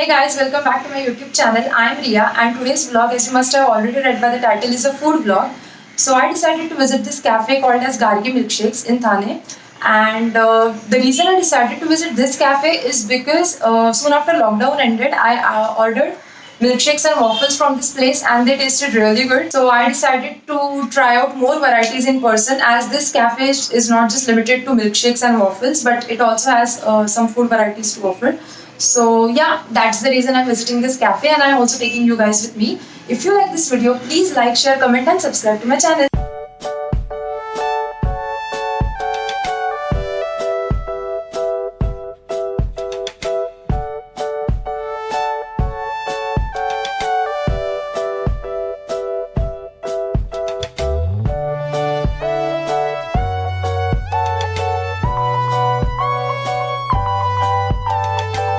Hey guys, welcome back to my YouTube channel. I am Ria and today's vlog, as you must have already read by the title, is a food vlog. So I decided to visit this cafe called as Gargi Milkshakes in Thane. And the reason I decided to visit this cafe is because soon after lockdown ended, I ordered milkshakes and waffles from this place and they tasted really good. So I decided to try out more varieties in person, as this cafe is not just limited to milkshakes and waffles, but it also has some food varieties to offer. So yeah, that's the reason I'm visiting this cafe, and I'm also taking you guys with me. If you like this video, please like, share, comment and subscribe to my channel.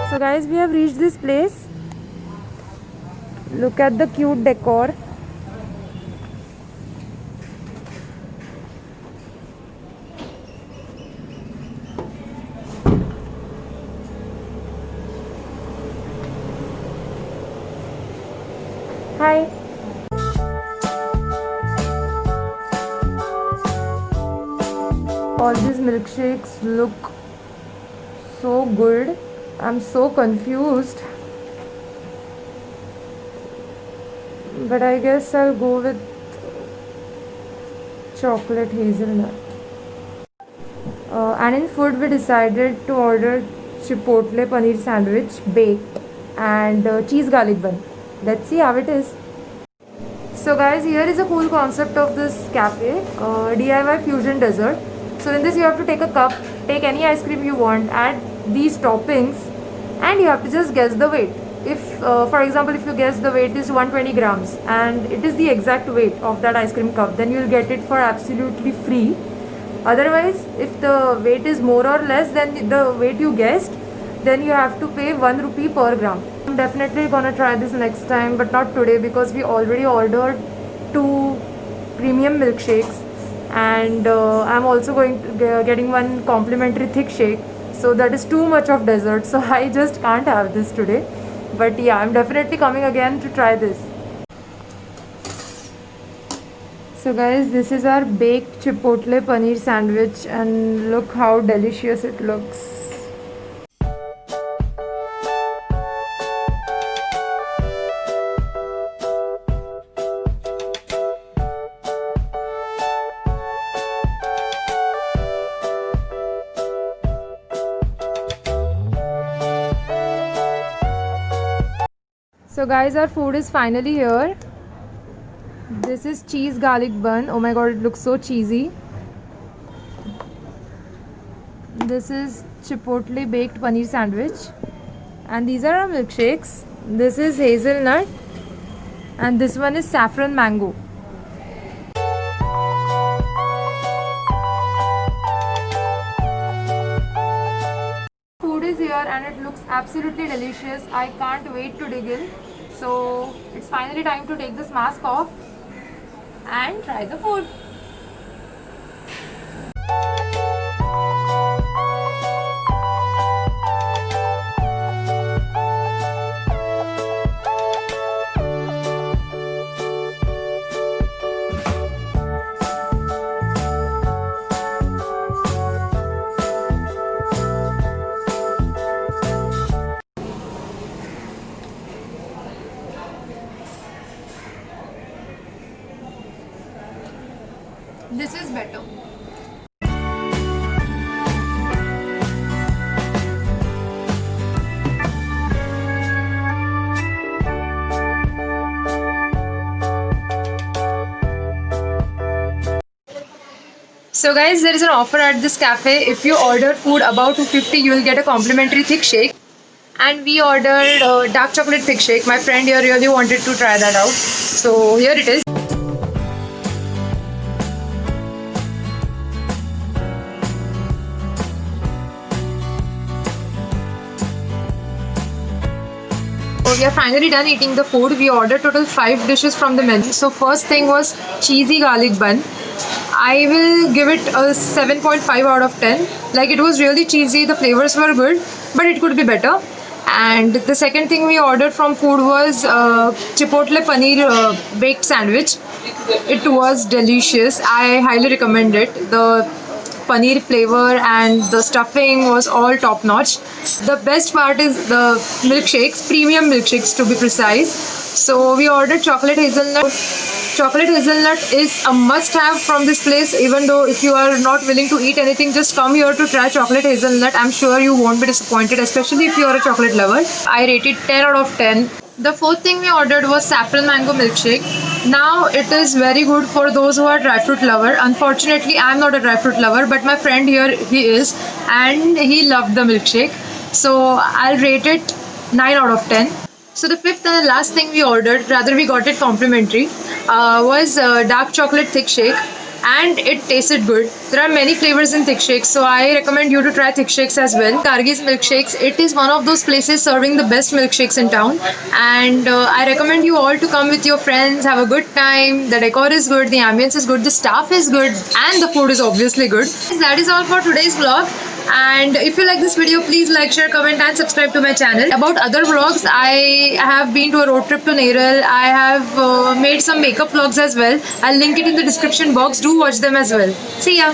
So guys, we have reached this place. Look at the cute decor. Hi. All these milkshakes look so good. I'm so confused, but I guess I'll go with chocolate hazelnut. And in food, we decided to order chipotle paneer sandwich baked and cheese garlic bun. Let's see how it is. So guys, here is a cool concept of this cafe, DIY fusion dessert. So in this you have to take a cup, take any ice cream you want, add these toppings, and you have to just guess the weight. If for example, if you guess the weight is 120 grams and it is the exact weight of that ice cream cup, then you'll get it for absolutely free. Otherwise, if the weight is more or less than the weight you guessed, then you have to pay 1 rupee per gram. I'm definitely gonna try this next time, but not today because we already ordered 2 premium milkshakes, and I'm also going to getting one complimentary thick shake. So that is too much of dessert, so I just can't have this today. But yeah, I'm definitely coming again to try this. So guys, this is our baked chipotle paneer sandwich, and look how delicious it looks. So guys, our food is finally here. This is cheese garlic bun. Oh my god, it looks so cheesy. This is chipotle baked paneer sandwich. And these are our milkshakes. This is hazelnut. And this one is saffron mango. Food is here and it looks absolutely delicious. I can't wait to dig in. So it's finally time to take this mask off and try the food. This is better. So guys, there is an offer at this cafe. If you order food above 250, you will get a complimentary thick shake. And we ordered dark chocolate thick shake. My friend here really wanted to try that out. So here it is. So we are finally done eating the food. We ordered total 5 dishes from the menu. So first thing was cheesy garlic bun. I will give it a 7.5 out of 10. Like, it was really cheesy, the flavors were good, but it could be better. And the second thing we ordered from food was Chipotle Paneer baked sandwich. It was delicious. I highly recommend it. The paneer flavor and the stuffing was all top notch. The best part is the milkshakes, premium milkshakes to be precise. So we ordered chocolate hazelnut. Chocolate hazelnut is a must have from this place. Even though if you are not willing to eat anything, just come here to try chocolate hazelnut. I'm sure you won't be disappointed, especially if you are a chocolate lover. I rated 10 out of 10. The fourth thing we ordered was saffron mango milkshake. Now it is very good for those who are dry fruit lover. Unfortunately, I'm not a dry fruit lover, but my friend here, he is, and he loved the milkshake. So I'll rate it 9 out of 10. So the fifth and the last thing we ordered, rather we got it complimentary, was dark chocolate thick shake, and it tasted good. There are many flavors in thick shakes, so I recommend you to try thick shakes as well. Gargi's Milkshakes, it is one of those places serving the best milkshakes in town, and I recommend you all to come with your friends, have a good time. The decor is good, the ambience is good, the staff is good, and the food is obviously good. That is all for today's vlog. And if you like this video, please like, share, comment and subscribe to my channel. About other vlogs, I have been to a road trip to Neral. I have made some makeup vlogs as well. I'll link it in the description box. Do watch them as well. See ya.